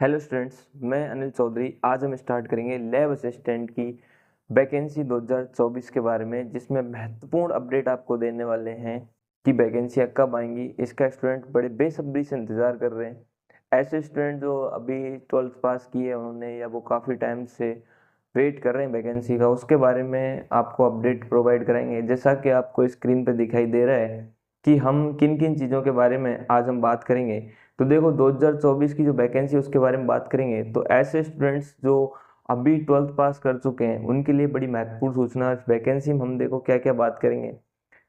Hello students, मैं अनिल चौधरी। आज हम स्टार्ट करेंगे लैब असिस्टेंट की वैकेंसी 2024 के बारे में, जिसमें महत्वपूर्ण अपडेट आपको देने वाले हैं कि वैकेंसियाँ कब आएंगी। इसका स्टूडेंट बड़े बेसब्री से इंतज़ार कर रहे हैं। ऐसे स्टूडेंट जो अभी 12th पास किए उन्होंने, या वो काफ़ी टाइम से वेट कर रहे हैं वैकेंसी का, उसके बारे में आपको अपडेट प्रोवाइड कराएंगे। जैसा कि आपको स्क्रीन पर दिखाई दे रहा है कि हम किन किन चीज़ों के बारे में आज हम बात करेंगे। तो देखो, 2024 की जो वैकेंसी उसके बारे में बात करेंगे। तो ऐसे स्टूडेंट्स जो अभी 12th पास कर चुके हैं उनके लिए बड़ी महत्वपूर्ण सूचना वैकेंसी में हम देखो क्या क्या बात करेंगे।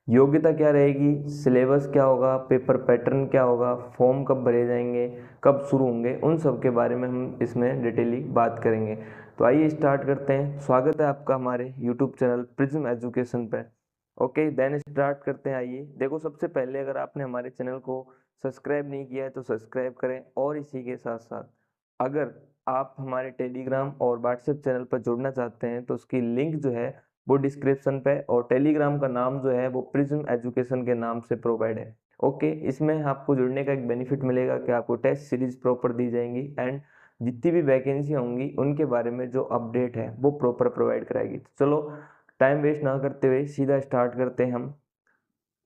योग्यता क्या रहेगी, सिलेबस क्या होगा, पेपर पैटर्न क्या होगा, फॉर्म कब भरे जाएंगे, कब शुरू होंगे, उन सब के बारे में हम इसमें डिटेली बात करेंगे। तो आइए स्टार्ट करते हैं। स्वागत है आपका हमारे यूट्यूब चैनल प्रिज्म एजुकेशन पर। ओके, देन स्टार्ट करते हैं। आइए देखो, सबसे पहले अगर आपने हमारे चैनल को सब्सक्राइब नहीं किया है तो सब्सक्राइब करें, और इसी के साथ साथ अगर आप हमारे टेलीग्राम और व्हाट्सएप चैनल पर जुड़ना चाहते हैं तो उसकी लिंक जो है वो डिस्क्रिप्शन पे, और टेलीग्राम का नाम जो है वो प्रिज्म एजुकेशन के नाम से प्रोवाइड है। ओके, इसमें आपको जुड़ने का एक बेनिफिट मिलेगा कि आपको टेस्ट सीरीज प्रॉपर दी जाएंगी, एंड जितनी भी वैकेंसी होंगी उनके बारे में जो अपडेट है वो प्रॉपर प्रोवाइड कराएगी। तो चलो, टाइम वेस्ट ना करते हुए सीधा स्टार्ट करते हैं हम।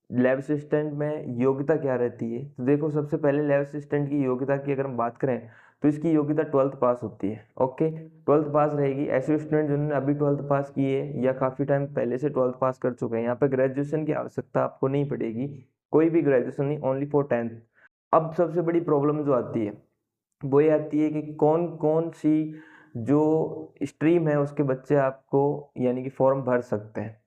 लैब असिस्टेंट में योग्यता क्या रहती है? तो देखो, सबसे पहले लैब असिस्टेंट की योग्यता की अगर हम बात करें तो इसकी योग्यता 12th पास होती है। ओके, 12th पास रहेगी। ऐसे स्टूडेंट जिन्होंने अभी 12th पास की है या काफ़ी टाइम पहले से 12th पास कर चुके हैं, यहाँ पे ग्रेजुएशन की आवश्यकता आपको नहीं पड़ेगी। कोई भी ग्रेजुएशन नहीं, ओनली फॉर 10th। अब सबसे बड़ी प्रॉब्लम जो आती है वो ये आती है कि कौन कौन सी जो स्ट्रीम है उसके बच्चे आपको यानी कि फॉर्म भर सकते हैं।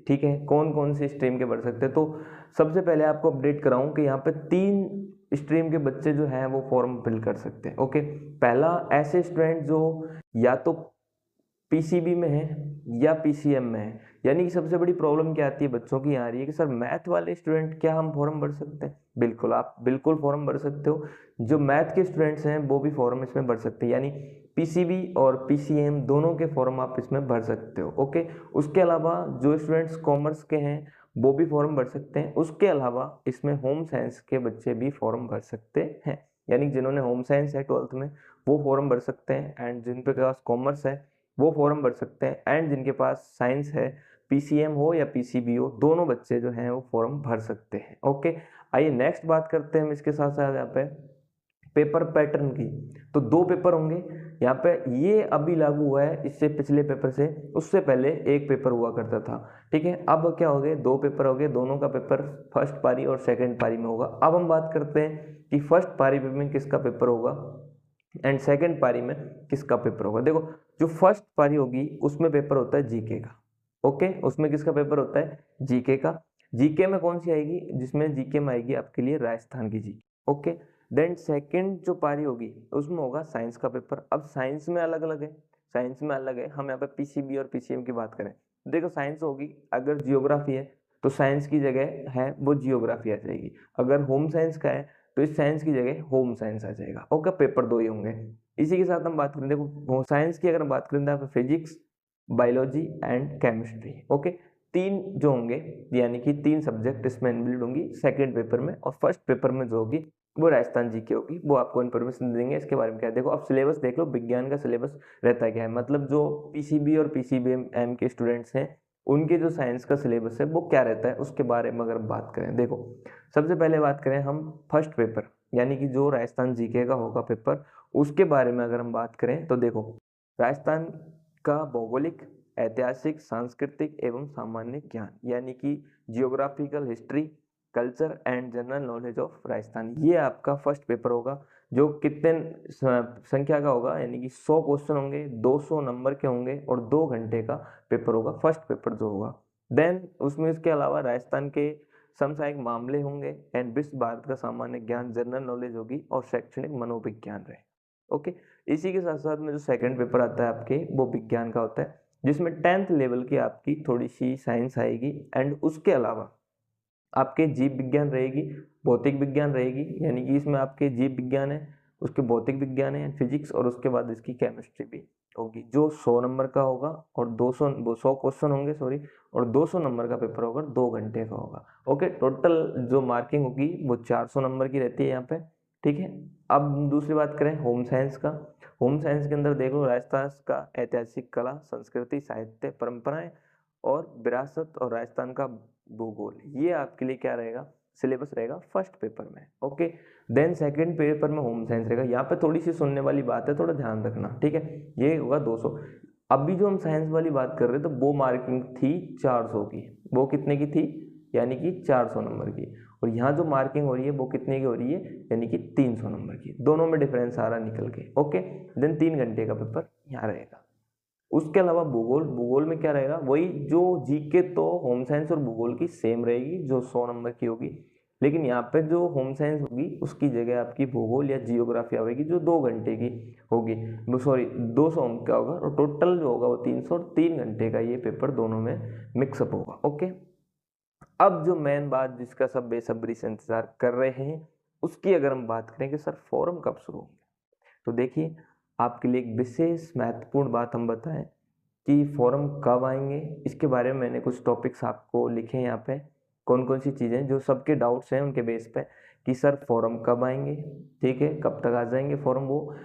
ठीक है, कौन कौन सी स्ट्रीम के भर सकते हैं। तो सबसे पहले आपको अपडेट कराऊं कि यहाँ पे 3 स्ट्रीम के बच्चे जो हैं वो फॉर्म फिल कर सकते हैं। ओके, पहला ऐसे स्टूडेंट जो या तो पीसीबी में है या पीसीएम में है। यानी कि सबसे बड़ी प्रॉब्लम क्या आती है बच्चों की, आ रही है कि सर मैथ वाले स्टूडेंट क्या हम फॉर्म भर सकते हैं? बिल्कुल, आप बिल्कुल फॉर्म भर सकते हो। जो मैथ के स्टूडेंट्स हैं वो भी फॉर्म इसमें भर सकते हैं, यानी पीसीबी और पीसीएम दोनों के फॉर्म आप इसमें भर सकते हो। ओके, उसके अलावा जो स्टूडेंट्स कॉमर्स के हैं वो भी फॉर्म भर सकते हैं। उसके अलावा इसमें होम साइंस के बच्चे भी फॉर्म भर सकते हैं, यानी जिन्होंने होम साइंस है 12th में वो फॉर्म भर सकते हैं, एंड जिन पे पास कॉमर्स है वो फॉर्म भर सकते हैं, एंड जिनके पास साइंस है, पीसीएम हो या पीसीबी हो, दोनों बच्चे जो हैं वो फॉर्म भर सकते हैं। ओके, आइए नेक्स्ट बात करते हैं हम इसके साथ साथ यहाँ पे पेपर पैटर्न की। तो 2 पेपर होंगे यहाँ पे, ये अभी लागू हुआ है इससे पिछले पेपर से। उससे पहले एक पेपर हुआ करता था। ठीक है, अब क्या हो गए, 2 पेपर हो गए। दोनों का पेपर फर्स्ट पारी और सेकंड पारी में होगा। अब हम बात करते हैं कि फर्स्ट पारी में किसका पेपर होगा एंड सेकंड पारी में किसका पेपर होगा। देखो, जो फर्स्ट पारी होगी उसमें पेपर होता है जीके का। ओके, उसमें किसका पेपर होता है? जीके का। जीके में कौन सी आएगी? जिसमें जीके में आएगी आपके लिए राजस्थान की जीके। ओके, देन सेकंड जो पारी होगी उसमें होगा साइंस का पेपर। अब साइंस में अलग अलग है, साइंस में अलग है। हम यहाँ पे पीसीबी और पीसीएम की बात करें, देखो साइंस होगी, अगर जियोग्राफी है तो साइंस की जगह है वो जियोग्राफी आ जाएगी। अगर होम साइंस का है तो इस साइंस की जगह होम साइंस आ जाएगा। ओके, पेपर 2 ही होंगे। इसी के साथ हम बात करें, देखो साइंस की अगर बात करें तो physics, biology and chemistry. Okay, 3 जो होंगे, यानी कि 3 सब्जेक्ट इसमें इनबिल्ड होंगी सेकंड पेपर में, और फर्स्ट पेपर में जो होगी वो राजस्थान जीके होगी। वो आपको इन्फॉर्मेशन देंगे इसके बारे में क्या है। देखो, अब सिलेबस देख लो, विज्ञान का सिलेबस रहता क्या है, मतलब जो पीसीबी और पीसीबीएम के स्टूडेंट्स हैं उनके जो साइंस का सिलेबस है वो क्या रहता है उसके बारे में अगर बात करें। देखो, सबसे पहले बात करें हम फर्स्ट पेपर, यानी कि जो राजस्थान जीके का होगा पेपर, उसके बारे में अगर हम बात करें तो देखो, राजस्थान का भौगोलिक, ऐतिहासिक, सांस्कृतिक एवं सामान्य ज्ञान, यानी कि geographical history, culture and general knowledge of Rajasthan, ये आपका फर्स्ट पेपर होगा। जो कितने संख्या का होगा, यानी कि 100 क्वेश्चन होंगे, 200 नंबर के होंगे, और 2 घंटे का पेपर होगा फर्स्ट पेपर जो होगा। देन उसमें इसके अलावा राजस्थान के समसामयिक मामले होंगे, एंड विश्व भारत का सामान्य ज्ञान, जनरल नॉलेज होगी, और शैक्षणिक मनोविज्ञान रहे। ओके, इसी के साथ साथ में जो सेकंड पेपर आता है आपके वो विज्ञान का होता है, जिसमें 10th लेवल की आपकी थोड़ी सी साइंस आएगी, एंड उसके अलावा आपके जीव विज्ञान रहेगी, भौतिक विज्ञान रहेगी, यानी कि इसमें आपके जीव विज्ञान है, उसके भौतिक विज्ञान है, फिजिक्स, और उसके बाद इसकी केमिस्ट्री भी होगी, जो 100 नंबर का होगा, और 100 क्वेश्चन होंगे सॉरी, और 200 नंबर का पेपर होगा, 2 घंटे का होगा। ओके, टोटल जो मार्किंग होगी वो 400 नंबर की रहती है यहाँ पे। ठीक है। अब दूसरी बात करें होम साइंस का। होम साइंस के अंदर देखो राजस्थान का ऐतिहासिक कला, संस्कृति, साहित्य, परंपराएं और विरासत और राजस्थान का भूगोल, ये आपके लिए क्या रहेगा, सिलेबस रहेगा फर्स्ट पेपर में। ओके, देन सेकंड पेपर में होम साइंस रहेगा। यहाँ पे थोड़ी सी सुनने वाली बात है, थोड़ा ध्यान रखना, ठीक है। ये होगा 200। अभी जो हम साइंस वाली बात कर रहे थे वो मार्किंग थी 400 की, वो कितने की थी, यानी कि 400 नंबर की। और यहाँ जो मार्किंग हो रही है वो कितने की हो रही है, यानी कि 300 नंबर की। दोनों में डिफरेंस आ रहा निकल के। ओके, देन 3 घंटे का पेपर यहाँ रहेगा। उसके अलावा भूगोल, भूगोल में क्या रहेगा, वही जो जीके तो होम साइंस और भूगोल की सेम रहेगी जो 100 नंबर की होगी, लेकिन यहाँ पे जो होम साइंस होगी उसकी जगह आपकी भूगोल या जियोग्राफी आएगी जो 2 घंटे की होगी, सॉरी 200 अंक का होगा, और टोटल जो होगा वो 300 और 3 घंटे का ये पेपर दोनों में मिक्सअप होगा। ओके, अब जो मेन बात जिसका सब बेसब्री से इंतजार कर रहे हैं उसकी अगर हम बात करें कि सर फॉरम कब शुरू होंगे, तो देखिए आपके लिए एक विशेष महत्वपूर्ण बात हम बताएं कि फॉरम कब आएंगे। इसके बारे में मैंने कुछ टॉपिक्स आपको लिखे हैं यहाँ पे, कौन कौन सी चीज़ें जो सबके डाउट्स हैं उनके बेस पे कि सर फॉरम कब आएंगे, ठीक है, कब तक आ जाएंगे फॉरम, वो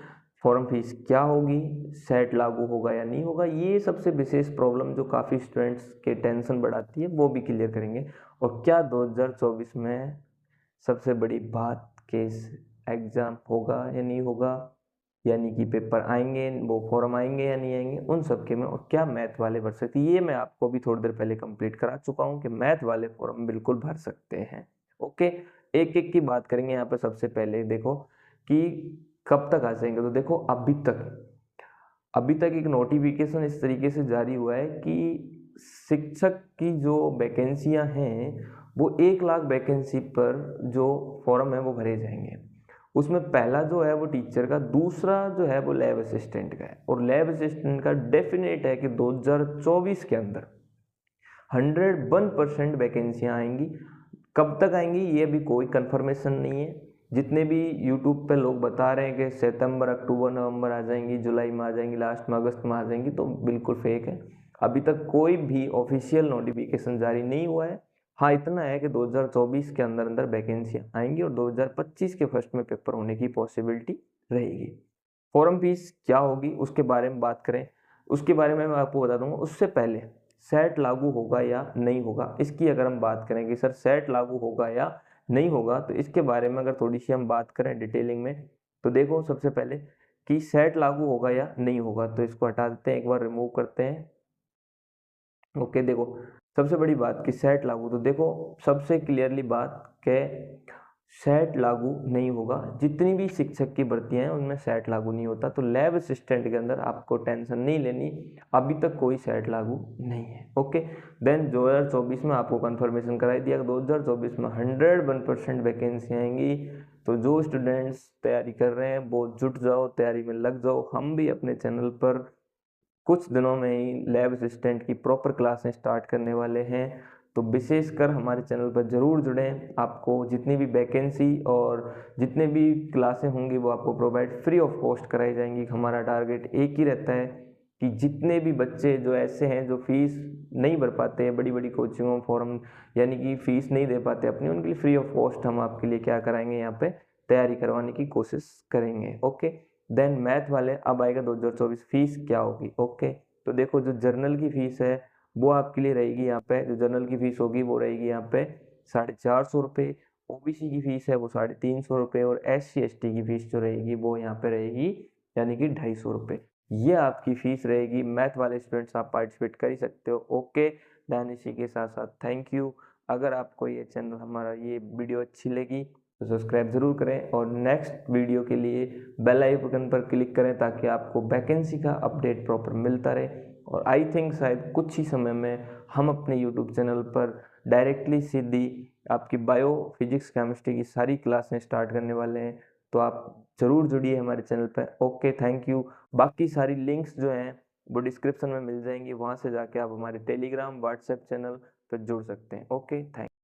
फॉरम फीस क्या होगी, सेट लागू होगा या नहीं होगा, ये सबसे विशेष प्रॉब्लम जो काफ़ी स्टूडेंट्स के टेंशन बढ़ाती है वो भी क्लियर करेंगे। और क्या 2024 में सबसे बड़ी बात कि एग्ज़ाम होगा या नहीं होगा, यानी कि पेपर आएंगे, वो फॉर्म आएंगे या नहीं आएंगे, उन सब के में। और क्या मैथ वाले भर सकते हैं, ये मैं आपको भी थोड़ी देर पहले कंप्लीट करा चुका हूँ कि मैथ वाले फॉर्म बिल्कुल भर सकते हैं। ओके, एक एक की बात करेंगे यहाँ पर। सबसे पहले देखो कि कब तक आ जाएंगे, तो देखो अभी तक एक नोटिफिकेशन इस तरीके से जारी हुआ है कि शिक्षक की जो वैकेंसियां हैं वो 1 लाख वैकेंसी पर जो फॉर्म है वो भरे जाएंगे। उसमें पहला जो है वो टीचर का, दूसरा जो है वो लैब असिस्टेंट का है। और लैब असिस्टेंट का डेफिनेट है कि 2024 के अंदर 101% वैकेंसियाँ आएंगी। कब तक आएंगी ये भी कोई कंफर्मेशन नहीं है। जितने भी यूट्यूब पे लोग बता रहे हैं कि सितंबर, अक्टूबर, नवंबर आ जाएंगी, जुलाई में आ जाएंगी, लास्ट में अगस्त में आ जाएंगी, तो बिल्कुल फेक है। अभी तक कोई भी ऑफिशियल नोटिफिकेशन जारी नहीं हुआ है। हाँ, इतना है कि 2024 के अंदर अंदर वैकेंसियाँ आएंगी और 2025 के फर्स्ट में पेपर होने की पॉसिबिलिटी रहेगी। फॉर्म फीस क्या होगी उसके बारे में बात करें, उसके बारे में मैं आपको बता दूंगा। उससे पहले सेट लागू होगा या नहीं होगा, इसकी अगर हम बात करें कि सर सेट लागू होगा या नहीं होगा, तो इसके बारे में अगर थोड़ी सी हम बात करें डिटेलिंग में, तो देखो सबसे पहले कि सेट लागू होगा या नहीं होगा, तो इसको हटा देते हैं, एक बार रिमूव करते हैं। ओके, देखो सबसे बड़ी बात कि सेट लागू, तो देखो सबसे क्लियरली बात कि सेट लागू नहीं होगा। जितनी भी शिक्षक की भर्तियां हैं उनमें सेट लागू नहीं होता। तो लैब असिस्टेंट के अंदर आपको टेंशन नहीं लेनी, अभी तक कोई सेट लागू नहीं है। ओके, देन 2024 में आपको कंफर्मेशन कराई दिया, 2024 में 101% वैकेंसी आएंगी। तो जो स्टूडेंट्स तैयारी कर रहे हैं वो जुट जाओ, तैयारी में लग जाओ। हम भी अपने चैनल पर कुछ दिनों में ही लैब असिस्टेंट की प्रॉपर क्लासें स्टार्ट करने वाले हैं, तो विशेषकर हमारे चैनल पर ज़रूर जुड़ें। आपको जितनी भी वैकेंसी और जितने भी क्लासें होंगी वो आपको प्रोवाइड फ्री ऑफ कॉस्ट कराई जाएंगी। हमारा टारगेट एक ही रहता है कि जितने भी बच्चे जो ऐसे हैं जो फीस नहीं भर पाते हैं बड़ी बड़ी कोचिंगों फॉर्म, यानी कि फ़ीस नहीं दे पाते अपनी, उनके लिए फ्री ऑफ कॉस्ट हम आपके लिए क्या कराएंगे, यहाँ पे तैयारी करवाने की कोशिश करेंगे। ओके, देन मैथ वाले अब आएगा 2024 फीस क्या होगी। ओके, तो देखो जो जर्नल की फीस है वो आपके लिए रहेगी, यहाँ पे जो जर्नल की फीस होगी वो रहेगी यहाँ पे 450 रुपये, ओबीसी की फीस है वो 350 रुपये, और SC ST की फीस जो रहेगी वो यहाँ पे रहेगी यानी कि 250 रुपये। ये आपकी फीस रहेगी। मैथ वाले स्टूडेंट्स आप पार्टिसिपेट कर ही सकते हो। ओके, देन इसी के साथ साथ थैंक यू। अगर आपको ये चैनल हमारा ये वीडियो अच्छी लगी तो सब्सक्राइब ज़रूर करें, और नेक्स्ट वीडियो के लिए बेल आइकन पर क्लिक करें ताकि आपको वैकेंसी का अपडेट प्रॉपर मिलता रहे। और आई थिंक शायद कुछ ही समय में हम अपने यूट्यूब चैनल पर डायरेक्टली सीधी आपकी बायो, फिजिक्स, केमिस्ट्री की सारी क्लासें स्टार्ट करने वाले हैं, तो आप ज़रूर जुड़िए हमारे चैनल पर। Okay, thank you. बाकी सारी लिंक्स जो हैं वो डिस्क्रिप्शन में मिल जाएंगी, वहाँ से जाके आप हमारे टेलीग्राम, व्हाट्सएप चैनल पर जुड़ सकते हैं। Okay, thank